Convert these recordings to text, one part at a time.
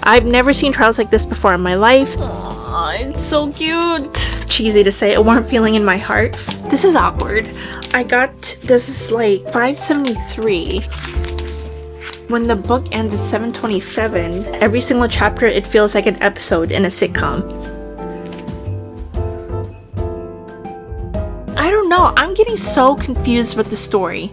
I've never seen trials like this before in my life. Aww, it's so cute. Cheesy to say, a warm feeling in my heart. This is awkward. I got this is like $5.73. When the book ends at $7.27, every single chapter it feels like an episode in a sitcom. I don't know, I'm getting so confused with the story.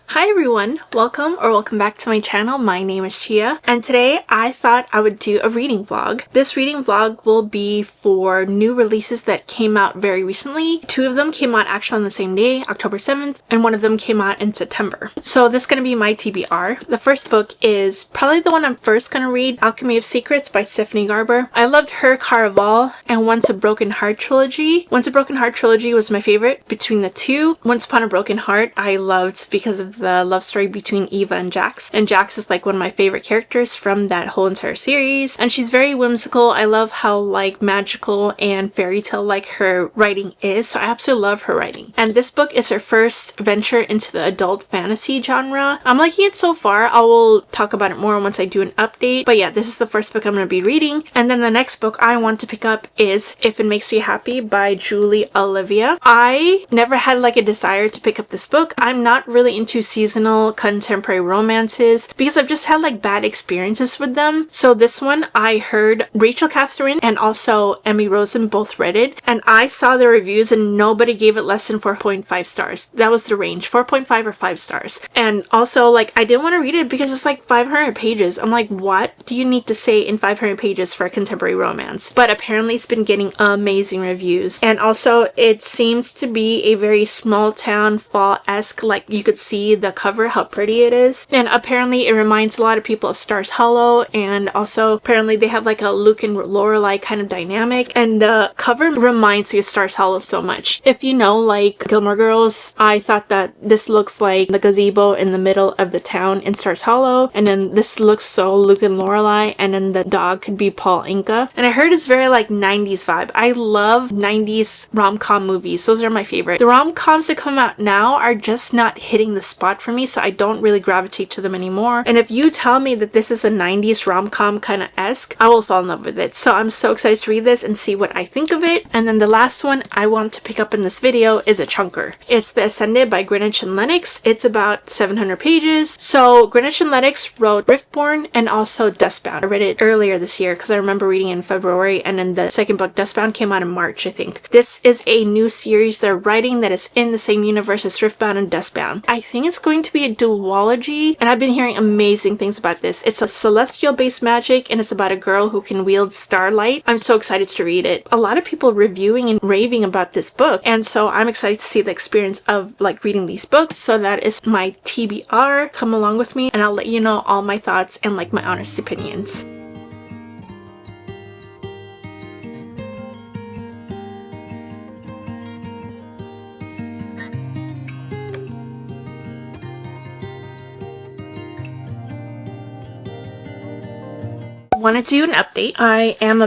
Hi everyone, welcome back to my channel. My name is Chia, and today I thought I would do a reading vlog. This reading vlog will be for new releases that came out very recently. 2 of them came out actually on the same day, October 7th, and 1 of them came out in September. So this is going to be my TBR. The first book is probably the one I'm first going to read, Alchemy of Secrets by Stephanie Garber. I loved her Caraval and Once a Broken Heart trilogy. Once a Broken Heart trilogy was my favorite between the 2. Once Upon a Broken Heart I loved because of the love story between Eva and Jax. And Jax is like one of my favorite characters from that whole entire series. And she's very whimsical. I love how like magical and fairy tale like her writing is. So I absolutely love her writing. And this book is her first venture into the adult fantasy genre. I'm liking it so far. I will talk about it more once I do an update. But yeah, this is the first book I'm going to be reading. And then the next book I want to pick up is If It Makes You Happy by Julie Olivia. I never had like a desire to pick up this book. I'm not really into seasonal contemporary romances because I've just had like bad experiences with them. So this one I heard Rachel Catherine and also Emmy Rosen both read it, and I saw the reviews and nobody gave it less than 4.5 stars. That was the range, 4.5 or 5 stars. And also like I didn't want to read it because it's like 500 pages. I'm like, what do you need to say in 500 pages for a contemporary romance? But apparently it's been getting amazing reviews, and also it seems to be a very small town fall-esque, like you could see the cover how pretty it is, and apparently it reminds a lot of people of Stars Hollow, and also apparently they have like a Luke and Lorelai kind of dynamic, and the cover reminds me of Stars Hollow so much. If you know like Gilmore Girls, I thought that this looks like the gazebo in the middle of the town in Stars Hollow, and then this looks so Luke and Lorelai, and then the dog could be Paul Inca. And I heard it's very like 90s vibe. I love 90s rom-com movies. Those are my favorite. The rom-coms that come out now are just not hitting the spot for me, so I don't really gravitate to them anymore. And if you tell me that this is a 90s rom-com kind of esque, I will fall in love with it. So I'm so excited to read this and see what I think of it. And then the last one I want to pick up in this video is a chunker. It's The Ascended by Greenwich and Lennox. It's about 700 pages. So Greenwich and Lennox wrote Riftborn and also Dustbound. I read it earlier this year because I remember reading it in February, and then the second book, Dustbound, came out in March, I think. This is a new series they're writing that is in the same universe as Riftbound and Dustbound. I think it's going to be a duology, and I've been hearing amazing things about this. It's a celestial based magic, and it's about a girl who can wield starlight. I'm so excited to read it. A lot of people reviewing and raving about this book, and so I'm excited to see the experience of like reading these books. So that is my TBR. Come along with me and I'll let you know all my thoughts and like my honest opinions. Want to do an update. I'm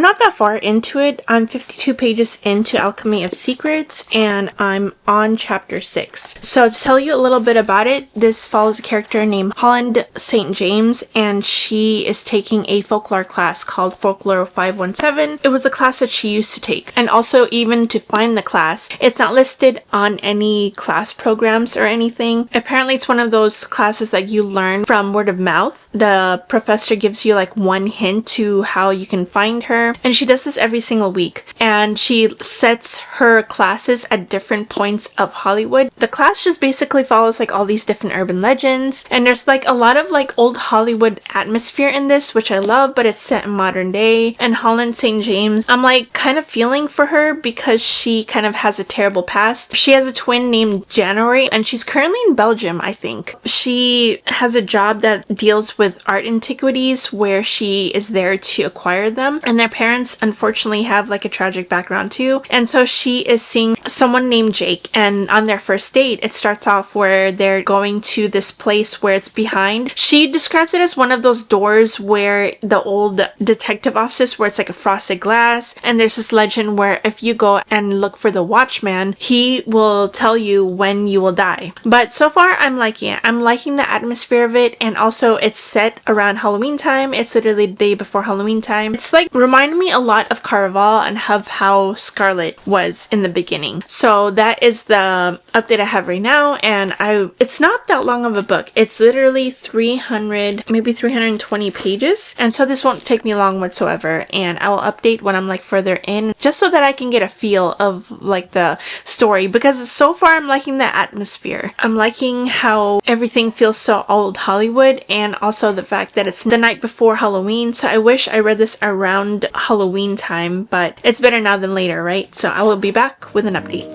not that far into it. I'm 52 pages into Alchemy of Secrets, and I'm on chapter 6. So to tell you a little bit about it, this follows a character named Holland St. James, and she is taking a folklore class called Folklore 517. It was a class that she used to take, and also even to find the class, it's not listed on any class programs or anything. Apparently it's one of those classes that you learn from word of mouth. The professor gives you like one hint to how you can find her, and she does this every single week, and she sets her classes at different points of Hollywood. The class just basically follows like all these different urban legends, and there's like a lot of like old Hollywood atmosphere in this, which I love, but it's set in modern day. And Holland St. James, I'm like kind of feeling for her because she kind of has a terrible past. She has a twin named January, and she's currently in Belgium, I think. She has a job that deals with art antiquities where where she is there to acquire them. And their parents unfortunately have like a tragic background too. And so she is seeing someone named Jake, and on their first date, it starts off where they're going to this place where it's behind. She describes it as one of those doors where the old detective offices where it's like a frosted glass, and there's this legend where if you go and look for the watchman, he will tell you when you will die. But so far I'm liking it. I'm liking the atmosphere of it, and also it's set around Halloween time. It's literally the day before Halloween time. It's like reminded me a lot of Caraval and of how Scarlet was in the beginning. So that is the update I have right now, and it's not that long of a book. It's literally 300, maybe 320 pages, and so this won't take me long whatsoever, and I will update when I'm like further in, just so that I can get a feel of like the story, because so far I'm liking the atmosphere. I'm liking how everything feels so old Hollywood, and also the fact that it's the night before Halloween. So I wish I read this around Halloween time, but it's better now than later, right? So I will be back with an update.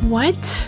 What?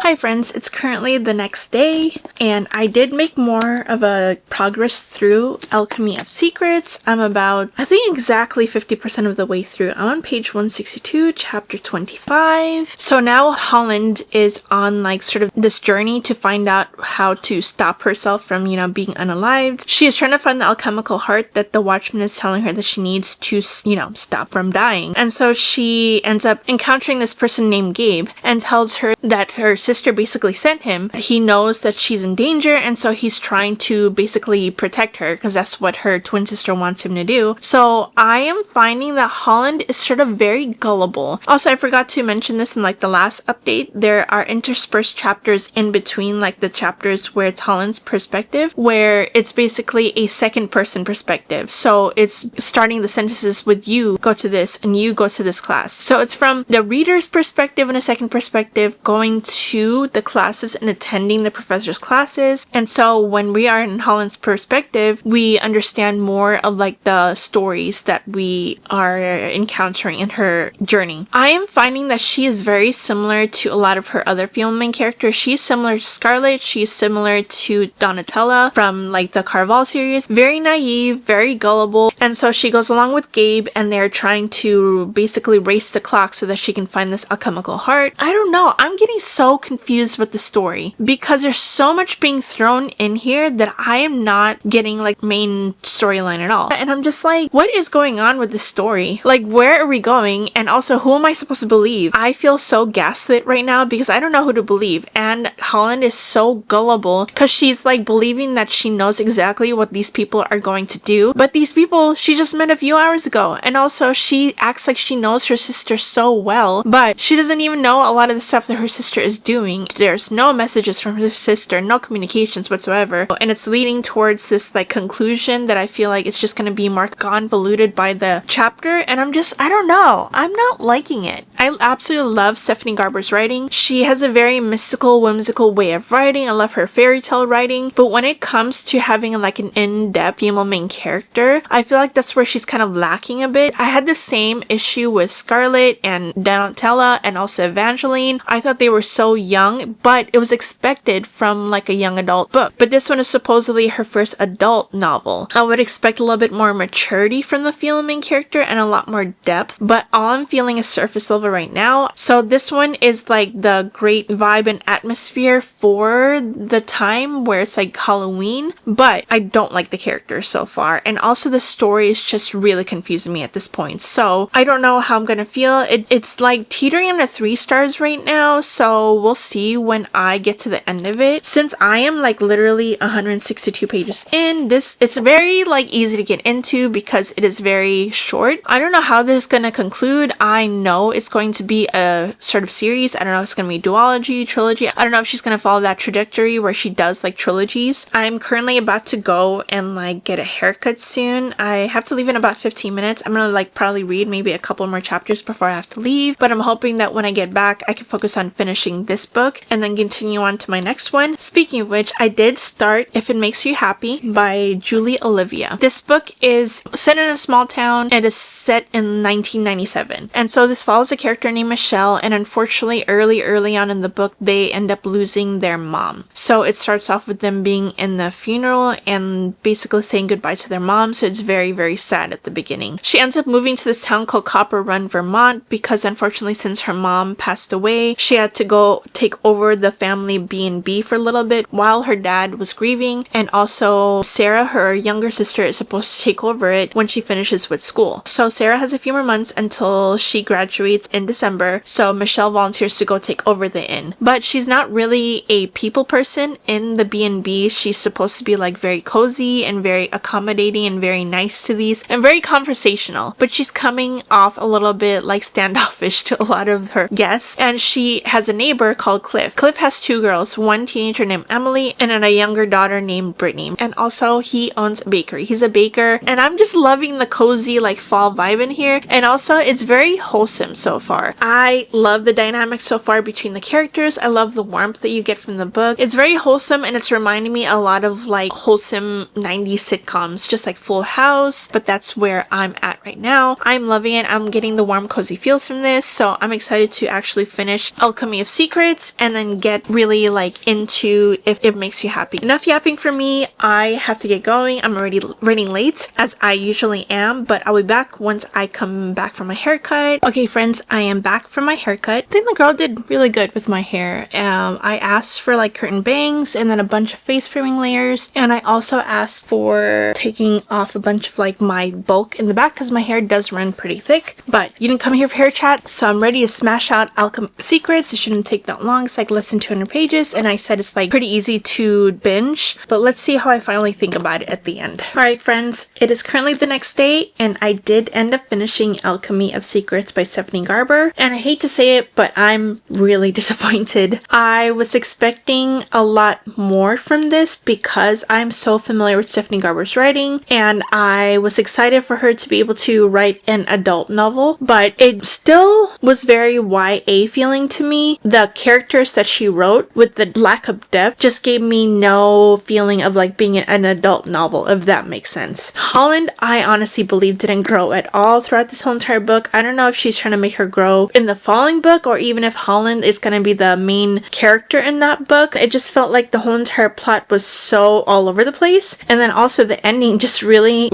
Hi friends, it's currently the next day, and I did make more of a progress through Alchemy of Secrets. I'm about, I think exactly 50% of the way through. I'm on page 162, chapter 25. So now Holland is on like sort of this journey to find out how to stop herself from, you know, being unalived. She is trying to find the alchemical heart that the Watchman is telling her that she needs to, you know, stop from dying. And so she ends up encountering this person named Gabe and tells her that her sister basically sent him. He knows that she's in danger, and so he's trying to basically protect her because that's what her twin sister wants him to do. So I am finding that Holland is sort of very gullible. Also, I forgot to mention this in like the last update. There are interspersed chapters in between like the chapters where it's Holland's perspective, where it's basically a second person perspective. So it's starting the sentences with you go to this and you go to this class. So it's from the reader's perspective and a second perspective going to the classes and attending the professor's classes. And so when we are in Holland's perspective, we understand more of like the stories that we are encountering in her journey. I am finding that she is very similar to a lot of her other female main characters. She's similar to Scarlet. She's similar to Donatella from like the Caraval series. Very naive, very gullible. And so she goes along with Gabe, and they're trying to basically race the clock so that she can find this alchemical heart. I don't know. I'm getting so confused with the story because there's so much being thrown in here that I am not getting like main storyline at all. And I'm just like, what is going on with this story? Like, where are we going? And also, who am I supposed to believe? I feel so gaslit right now because I don't know who to believe. And Holland is so gullible because she's like believing that she knows exactly what these people are going to do. But these people she just met a few hours ago. And also she acts like she knows her sister so well, but she doesn't even know a lot of the stuff that her sister is doing. There's no messages from her sister, no communications whatsoever, and it's leading towards this like conclusion that I feel like it's just going to be more convoluted by the chapter, and I don't know. I'm not liking it. I absolutely love Stephanie Garber's writing. She has a very mystical, whimsical way of writing. I love her fairy tale writing, but when it comes to having like an in-depth female main character, I feel like that's where she's kind of lacking a bit. I had the same issue with Scarlet and Donatella and also Evangeline. I thought they were so young, but it was expected from like a young adult book. But this one is supposedly her first adult novel. I would expect a little bit more maturity from the female main character and a lot more depth, but all I'm feeling is surface level right now. So this one is like the great vibe and atmosphere for the time where it's like Halloween, but I don't like the characters so far. And also the story is just really confusing me at this point. So I don't know how I'm gonna feel. It's like teetering on 3 stars right now. So we'll see when I get to the end of it. Since I am like literally 162 pages in, it's very like easy to get into because it is very short. I don't know how this is gonna conclude. I know it's going to be a sort of series. I don't know if it's gonna be duology, trilogy. I don't know if she's gonna follow that trajectory where she does like trilogies. I'm currently about to go and like get a haircut soon. I have to leave in about 15 minutes. I'm gonna like probably read maybe a couple more chapters before I have to leave, but I'm hoping that when I get back I can focus on finishing this book and then continue on to my next one. Speaking of which, I did start If It Makes You Happy by Julie Olivia. This book is set in a small town. It is set in 1997, and so this follows a character named Michelle, and unfortunately early on in the book they end up losing their mom. So it starts off with them being in the funeral and basically saying goodbye to their mom, so it's very sad at the beginning. She ends up moving to this town called Copper Run, Vermont, because unfortunately since her mom passed away, she had to go take over the family B&B for a little bit while her dad was grieving, and also Sarah, her younger sister, is supposed to take over it when she finishes with school. So Sarah has a few more months until she graduates in December, so Michelle volunteers to go take over the inn. But she's not really a people person in the B&B. She's supposed to be like very cozy and very accommodating and very nice to these and very conversational, but she's coming off a little bit like standoffish to a lot of her guests. And she has a neighbor called Cliff. Cliff has 2 girls, one teenager named Emily and then a younger daughter named Brittany. And also he owns a bakery. He's a baker, and I'm just loving the cozy like fall vibe in here. And also it's very wholesome so far. I love the dynamic so far between the characters. I love the warmth that you get from the book. It's very wholesome, and it's reminding me a lot of like wholesome 90s sitcoms, just like Full House, but that's where I'm at right now. I'm loving it. I'm getting the warm cozy feels from this, so I'm excited to actually finish Alchemy of Secrets and then get really like into If It Makes You Happy. Enough yapping for me. I have to get going. I'm already running late as I usually am, but I'll be back once I come back from my haircut. Okay friends, I am back from my haircut. I think the girl did really good with my hair. I asked for like curtain bangs and then a bunch of face framing layers, and I also asked for taking off a bunch of like my bulk in the back because my hair does run pretty thick. But you didn't come here for hair chat, so I'm ready to smash out Alchemy of Secrets. It shouldn't take that long. It's like less than 200 pages, and I said it's like pretty easy to binge, but let's see how I finally think about it at the end. Alright friends, it is currently the next day, and I did end up finishing Alchemy of Secrets by Stephanie Garber, and I hate to say it, but I'm really disappointed. I was expecting a lot more from this because I'm so familiar with Stephanie Garber's writing, and I was excited for her to be able to write an adult novel, but it still was very YA feeling to me. The characters that she wrote, with the lack of depth, just gave me no feeling of like being an adult novel, if that makes sense. Holland, I honestly believe, didn't grow at all throughout this whole entire book. I don't know if she's trying to make her grow in the following book, or even if Holland is going to be the main character in that book. It just felt like the whole entire plot was so all over the place, and then also the ending just really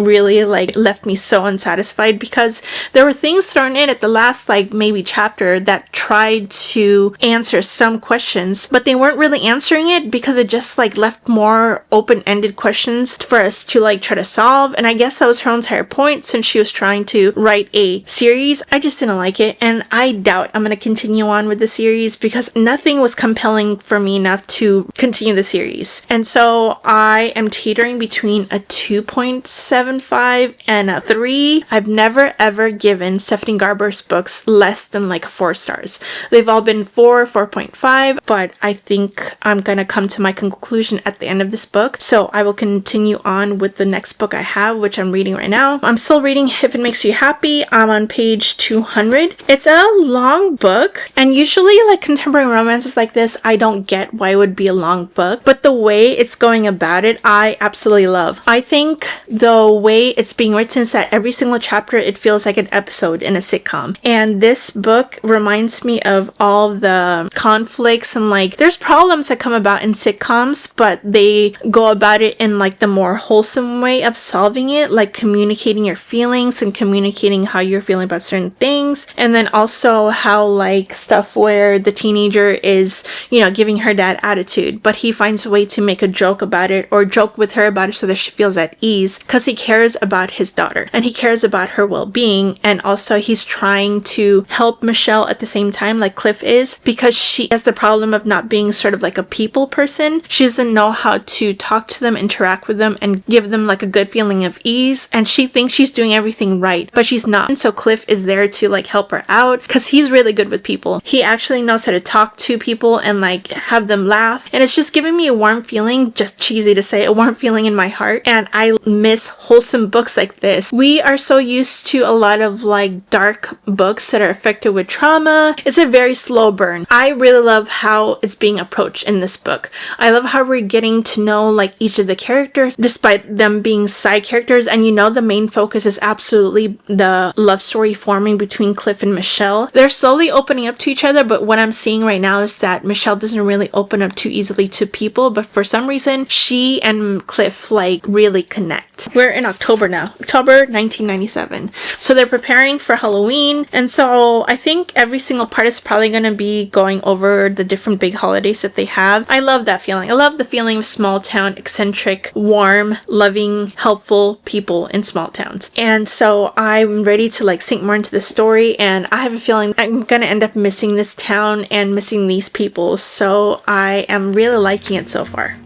like left me so unsatisfied because there were things thrown in at the last like maybe chapter that tried to answer some questions, but they weren't really answering it because it just like left more open-ended questions for us to like try to solve. And I guess that was her entire point since she was trying to write a series. I just didn't like it, and I doubt I'm going to continue on with the series because nothing was compelling for me enough to continue the series. And so I am teetering between a 2.75 and a 3. I've never ever given Stephanie Garber's books less than like 4 stars. They've all been 4, 4.5, but I think I'm gonna come to my conclusion at the end of this book. So I will continue on with the next book I have, which I'm reading right now. I'm still reading If It Makes You Happy. I'm on page 200. It's a long book, and usually like contemporary romances like this, I don't get why it would be a long book, but the way it's going about it, I absolutely love. I think the way it's being written is that every single chapter, it feels like an episode in a sitcom. And this book reminds me of all of the conflicts and like there's problems that come about in sitcoms, but they go about it in like the more wholesome way of solving it, like communicating your feelings and communicating how you're feeling about certain things. And then also how like stuff where the teenager is, you know, giving her dad attitude, but he finds a way to make a joke about it or joke with her about it so that she feels at ease because he cares about his daughter and he cares about her well-being. And also he's trying to help Michelle at the same time, like Cliff is, because she has the problem of not being sort of like a people person. She doesn't know how to talk to them, interact with them, and give them like a good feeling of ease. And she thinks she's doing everything right, but she's not. And so Cliff is there to like help her out because he's really good with people. He actually knows how to talk to people and like have them laugh. And it's just giving me a warm feeling, just cheesy to say, a warm feeling in my heart. And I miss wholesome books like this. We are so used to a lot of like dark books that are affected with trauma. It's a very slow burn. I really love how it's being approached in this book. I love how we're getting to know like each of the characters despite them being side characters, and you know the main focus is absolutely the love story forming between Cliff and Michelle. They're slowly opening up to each other, but what I'm seeing right now is that Michelle doesn't really open up too easily to people, but for some reason she and Cliff like really connect. We're in October now, October 1997, so they're preparing for Halloween, and so I think every single part is probably going to be going over the different big holidays that they have. I love that feeling. I love the feeling of small town, eccentric, warm, loving, helpful people in small towns. And so I'm ready to like sink more into the story, and I have a feeling I'm gonna end up missing this town and missing these people, so I am really liking it so far.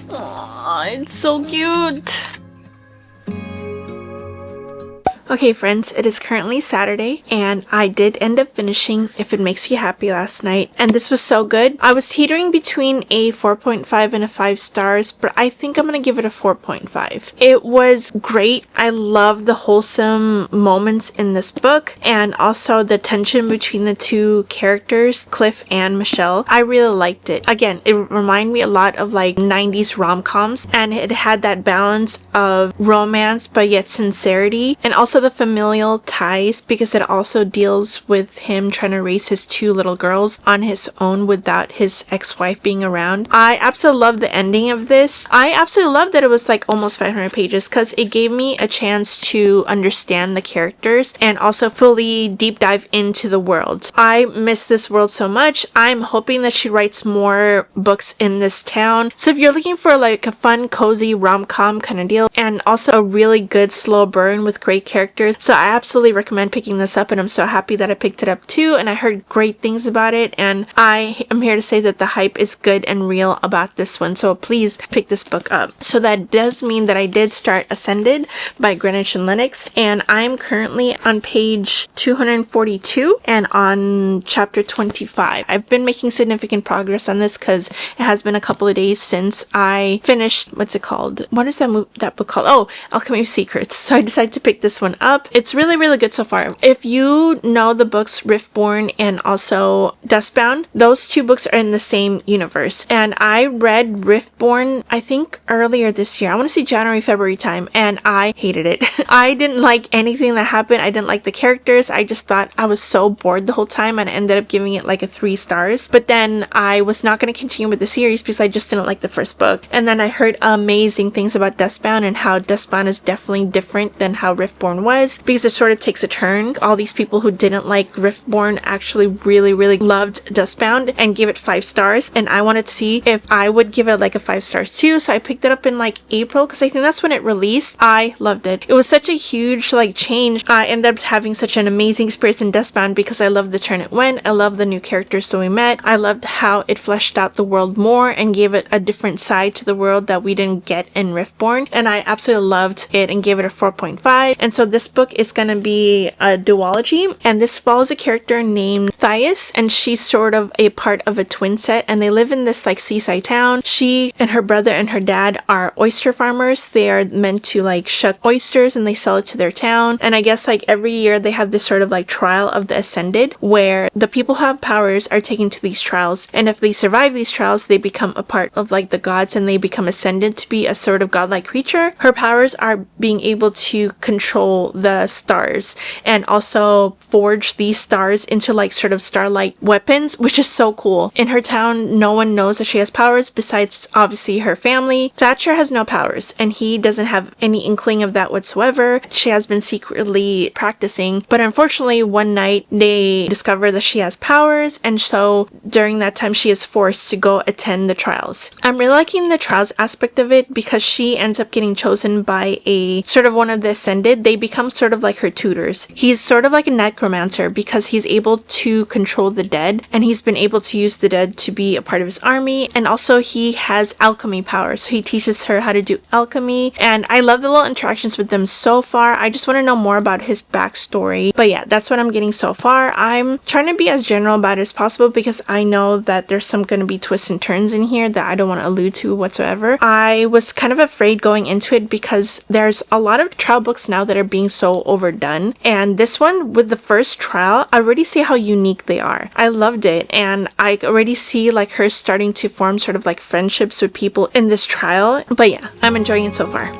Aww, it's so cute. Okay friends, it is currently Saturday and I did end up finishing If It Makes You Happy last night, and this was so good. I was teetering between a 4.5 and a 5 stars, but I think I'm gonna give it a 4.5. It was great. I love the wholesome moments in this book and also the tension between the two characters, Cliff and Michelle. I really liked it. Again, it reminded me a lot of like 90s rom-coms, and it had that balance of romance but yet sincerity, and also the familial ties, because it also deals with him trying to raise his two little girls on his own without his ex-wife being around. I absolutely love the ending of this. I absolutely love that it was like almost 500 pages because it gave me a chance to understand the characters and also fully deep dive into the world. I miss this world so much. I'm hoping that she writes more books in this town. So if you're looking for like a fun, cozy rom-com kind of deal and also a really good slow burn with great characters, so I absolutely recommend picking this up, and I'm so happy that I picked it up too, and I heard great things about it, and I am here to say that the hype is good and real about this one, so please pick this book up. So that does mean that I did start Ascended by Greenwich and Lennox, and I'm currently on page 242 and on chapter 25. I've been making significant progress on this because it has been a couple of days since I finished, what's it called? What is that book called? Oh, Alchemy of Secrets. So I decided to pick this one up. It's really, really good so far. If you know the books Riftborn and also Dustbound, those two books are in the same universe. And I read Riftborn, I think earlier this year. I want to say January, February time, and I hated it. I didn't like anything that happened. I didn't like the characters. I just thought I was so bored the whole time, and I ended up giving it like a 3 stars. But then I was not going to continue with the series because I just didn't like the first book. And then I heard amazing things about Dustbound and how Dustbound is definitely different than how Riftborn was, because it sort of takes a turn. All these people who didn't like Riftborn actually really, really loved Dustbound and gave it 5 stars, and I wanted to see if I would give it like a 5 stars too, so I picked it up in like April because I think that's when it released. I loved it. It was such a huge like change. I ended up having such an amazing experience in Dustbound because I loved the turn it went. I loved the new characters so we met. I loved how it fleshed out the world more and gave it a different side to the world that we didn't get in Riftborn, and I absolutely loved it and gave it a 4.5. And so this book is going to be a duology, and this follows a character named Thias, and she's sort of a part of a twin set, and they live in this like seaside town. She and her brother and her dad are oyster farmers. They are meant to like shuck oysters and they sell it to their town, and I guess like every year they have this sort of like trial of the Ascended where the people who have powers are taken to these trials, and if they survive these trials they become a part of like the gods and they become ascended to be a sort of godlike creature. Her powers are being able to control control the stars and also forge these stars into like sort of starlight weapons, which is so cool. In her town, no one knows that she has powers besides obviously her family. Thatcher has no powers and he doesn't have any inkling of that whatsoever. She has been secretly practicing, but unfortunately one night they discover that she has powers, and so during that time she is forced to go attend the trials. I'm really liking the trials aspect of it because she ends up getting chosen by a sort of one of the ascended. They become sort of like her tutors. He's sort of like a necromancer because he's able to control the dead, and he's been able to use the dead to be a part of his army, and also he has alchemy powers, so he teaches her how to do alchemy, and I love the little interactions with them so far. I just want to know more about his backstory, but yeah, that's what I'm getting so far. I'm trying to be as general about it as possible because I know that there's some going to be twists and turns in here that I don't want to allude to whatsoever. I was kind of afraid going into it because there's a lot of trial books now that are being so overdone, and this one with the first trial, I already see how unique they are. I loved it, and I already see like her starting to form sort of like friendships with people in this trial, but yeah, I'm enjoying it so far.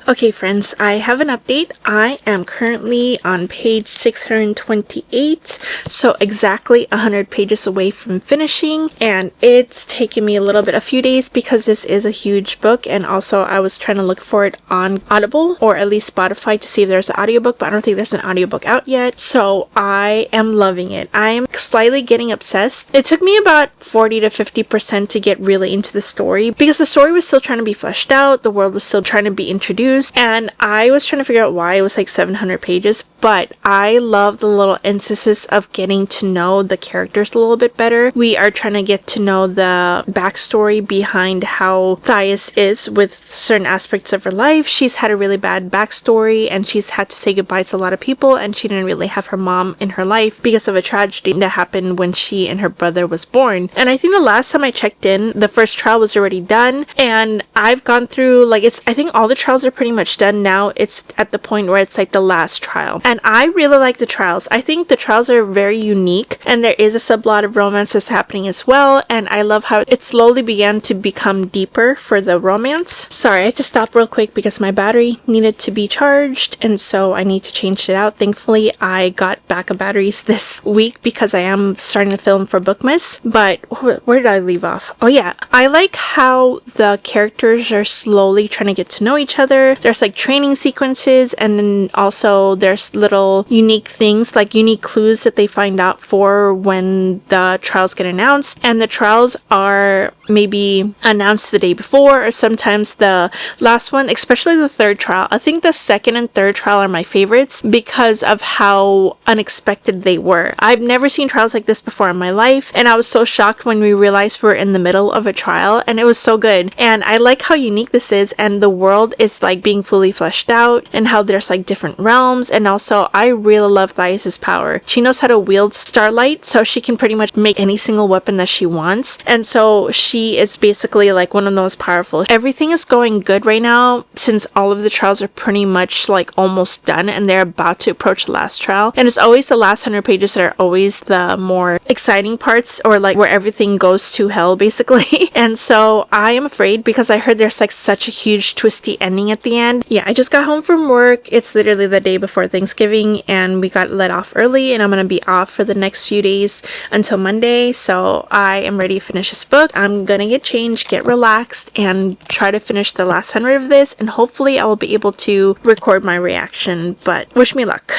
Okay friends, I have an update. I am currently on page 628, so exactly 100 pages away from finishing, and it's taken me a few days because this is a huge book, and also I was trying to look for it on Audible or at least Spotify to see if there's an audiobook, but I don't think there's an audiobook out yet, so I am loving it. I am slightly getting obsessed. It took me about 40 to 50% to get really into the story because the story was still trying to be fleshed out, the world was still trying to be introduced, and I was trying to figure out why it was like 700 pages, but I love the little emphasis of getting to know the characters a little bit better. We are trying to get to know the backstory behind how Thias is with certain aspects of her life. She's had a really bad backstory and she's had to say goodbye to a lot of people, and she didn't really have her mom in her life because of a tragedy that happened when she and her brother was born. And I think the last time I checked in, the first trial was already done, and I've gone through like I think all the trials are pretty much done now. It's at the point where it's like the last trial, and I really like the trials. I think the trials are very unique, and there is a subplot of romance that's happening as well, and I love how it slowly began to become deeper for the romance. Sorry, I had to stop real quick because my battery needed to be charged, and so I need to change it out. Thankfully I got backup batteries this week because I am starting to film for Bookmas. But where did I leave off? Oh yeah, I like how the characters are slowly trying to get to know each other. There's like training sequences, and then also there's little unique things, like unique clues that they find out for when the trials get announced, and the trials are maybe announced the day before, or sometimes the last one, especially the third trial. I think the second and third trial are my favorites because of how unexpected they were. I've never seen trials like this before in my life, and I was so shocked when we realized we were in the middle of a trial, and it was so good. And I like how unique this is, and the world is like being fully fleshed out, and how there's like different realms. And also I really love Thias's power. She knows how to wield starlight, so she can pretty much make any single weapon that she wants, and so she is basically like one of the most powerful. Everything is going good right now since all of the trials are pretty much like almost done, and they're about to approach the last trial, and it's always the last 100 pages that are always the more exciting parts, or like where everything goes to hell basically. And so I am afraid because I heard there's like such a huge twisty ending at the end. Yeah, I just got home from work. It's literally the day before Thanksgiving, and we got let off early, and I'm gonna be off for the next few days until Monday, so I am ready to finish this book. I'm gonna get changed, get relaxed, and try to finish the last 100 of this, and hopefully I will be able to record my reaction, but wish me luck.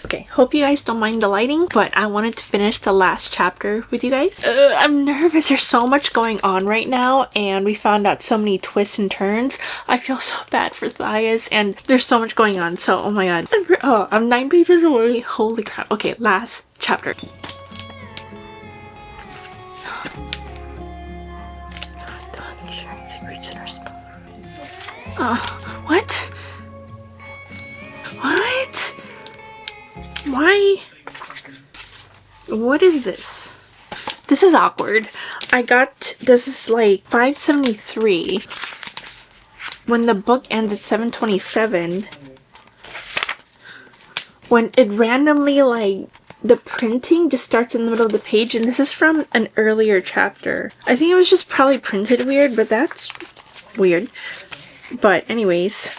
Okay, hope you guys don't mind the lighting, but I wanted to finish the last chapter with you guys. I'm nervous. There's so much going on right now, and we found out so many twists and turns. I feel so bad for Thias, and there's so much going on, so oh my god. I'm 9 pages away. Holy crap. Okay, last chapter. What? What? Why? What is this? This is awkward. I got, this is like 573, when the book ends at 7:27, when it randomly, like, the printing just starts in the middle of the page, and this is from an earlier chapter. I think it was just probably printed weird, but that's weird. But anyways,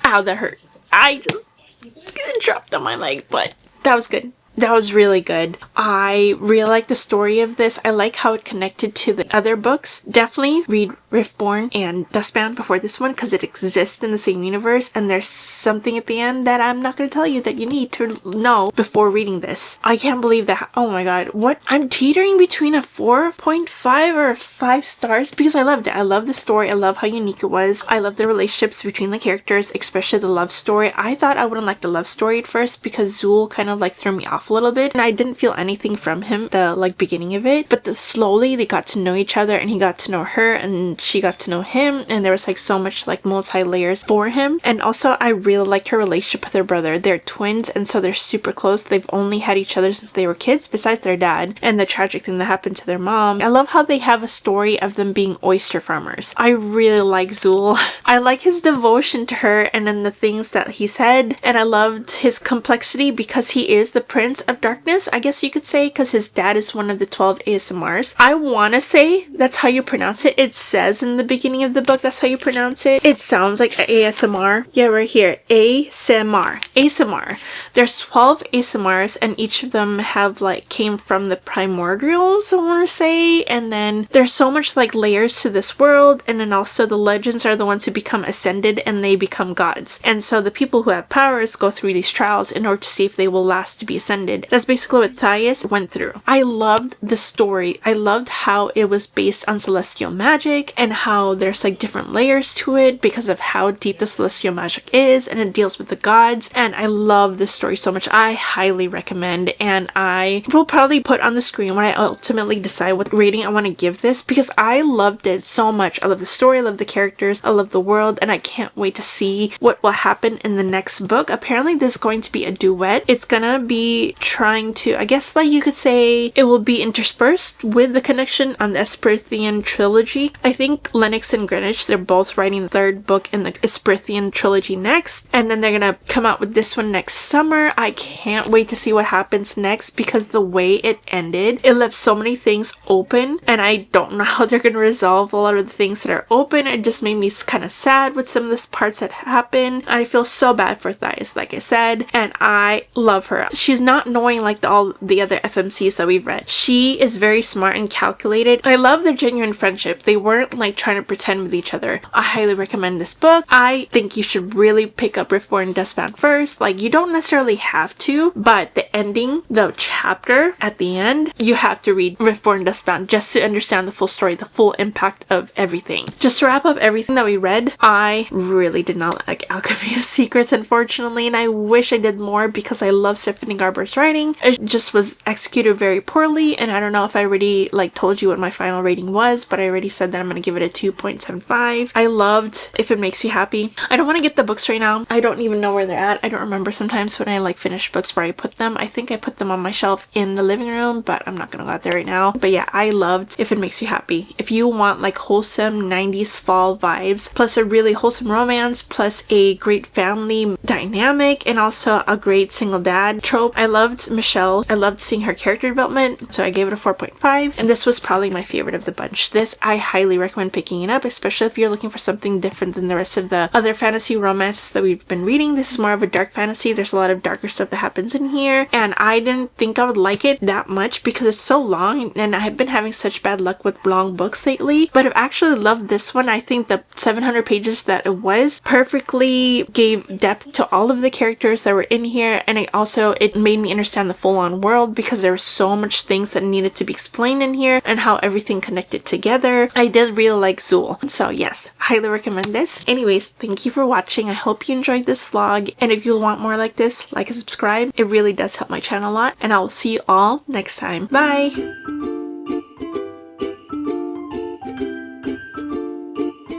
ow, that hurt. I just dropped on my leg, but that was good. That was really good. I really like the story of this. I like how it connected to the other books. Definitely read Riftborn and Dustbound before this one because it exists in the same universe, and there's something at the end that I'm not going to tell you that you need to know before reading this. I can't believe that. Oh my god. What? I'm teetering between a 4.5 or 5 stars because I loved it. I love the story. I love how unique it was. I love the relationships between the characters, especially the love story. I thought I wouldn't like the love story at first because Zool kind of like threw me off a little bit, and I didn't feel anything from him the like beginning of it, but slowly they got to know each other, and he got to know her and she got to know him, and there was like so much like multi-layers for him. And also I really liked her relationship with her brother. They're twins, and so they're super close. They've only had each other since they were kids besides their dad and the tragic thing that happened to their mom. I love how they have a story of them being oyster farmers. I really like Zool. I like his devotion to her and then the things that he said, and I loved his complexity because he is the prince of darkness, I guess you could say, because his dad is one of the 12 ASMRs. I want to say that's how you pronounce it. It says in the beginning of the book that's how you pronounce it. It sounds like ASMR. Yeah, right here. ASMR. ASMR. There's 12 ASMRs, and each of them have like came from the primordials, I want to say, and then there's so much like layers to this world, and then also the legends are the ones who become ascended and they become gods. And so the people who have powers go through these trials in order to see if they will last to be ascended. That's basically what Thais went through. I loved the story. I loved how it was based on celestial magic and how there's like different layers to it because of how deep the celestial magic is, and it deals with the gods, and I love this story so much. I highly recommend, and I will probably put on the screen when I ultimately decide what rating I want to give this because I loved it so much. I love the story, I love the characters, I love the world, and I can't wait to see what will happen in the next book. Apparently there's going to be a duet. It's gonna be trying to, I guess like you could say it will be interspersed with the connection on the Esperthian trilogy. I think Lennox and Greenwich, they're both writing the third book in the Esperthian trilogy next, and then they're gonna come out with this one next summer. I can't wait to see what happens next because the way it ended, it left so many things open, and I don't know how they're gonna resolve a lot of the things that are open. It just made me kind of sad with some of the parts that happen. I feel so bad for Thais, like I said, and I love her. She's not knowing like all the other FMCs that we've read. She is very smart and calculated. I love their genuine friendship. They weren't like trying to pretend with each other. I highly recommend this book. I think you should really pick up Riftborn and Dustbound first. Like, you don't necessarily have to, but the ending, the chapter at the end, you have to read Riftborn and Dustbound just to understand the full story, the full impact of everything. Just to wrap up everything that we read, I really did not like Alchemy of Secrets, unfortunately, and I wish I did more because I love Stephanie Garber's writing. It just was executed very poorly, and I don't know if I already like told you what my final rating was, but I already said that I'm gonna give it a 2.75. I loved If It Makes You Happy. I don't want to get the books right now. I don't even know where they're at. I don't remember sometimes when I like finish books where I put them. I think I put them on my shelf in the living room, but I'm not gonna go out there right now. But yeah, I loved If It Makes You Happy. If you want like wholesome 90s fall vibes, plus a really wholesome romance, plus a great family dynamic, and also a great single dad trope. I loved Michelle. I loved seeing her character development, so I gave it a 4.5, and this was probably my favorite of the bunch. This I highly recommend picking it up, especially if you're looking for something different than the rest of the other fantasy romances that we've been reading. This is more of a dark fantasy. There's a lot of darker stuff that happens in here, and I didn't think I would like it that much because it's so long, and I've been having such bad luck with long books lately, but I've actually loved this one. I think the 700 pages that it was perfectly gave depth to all of the characters that were in here, and it made me understand the full-on world because there were so much things that needed to be explained in here and how everything connected together. I did really like Zool, so yes, highly recommend this. Anyways, thank you for watching. I hope you enjoyed this vlog, and if you want more like this, like and subscribe. It really does help my channel a lot, and I will see you all next time. Bye!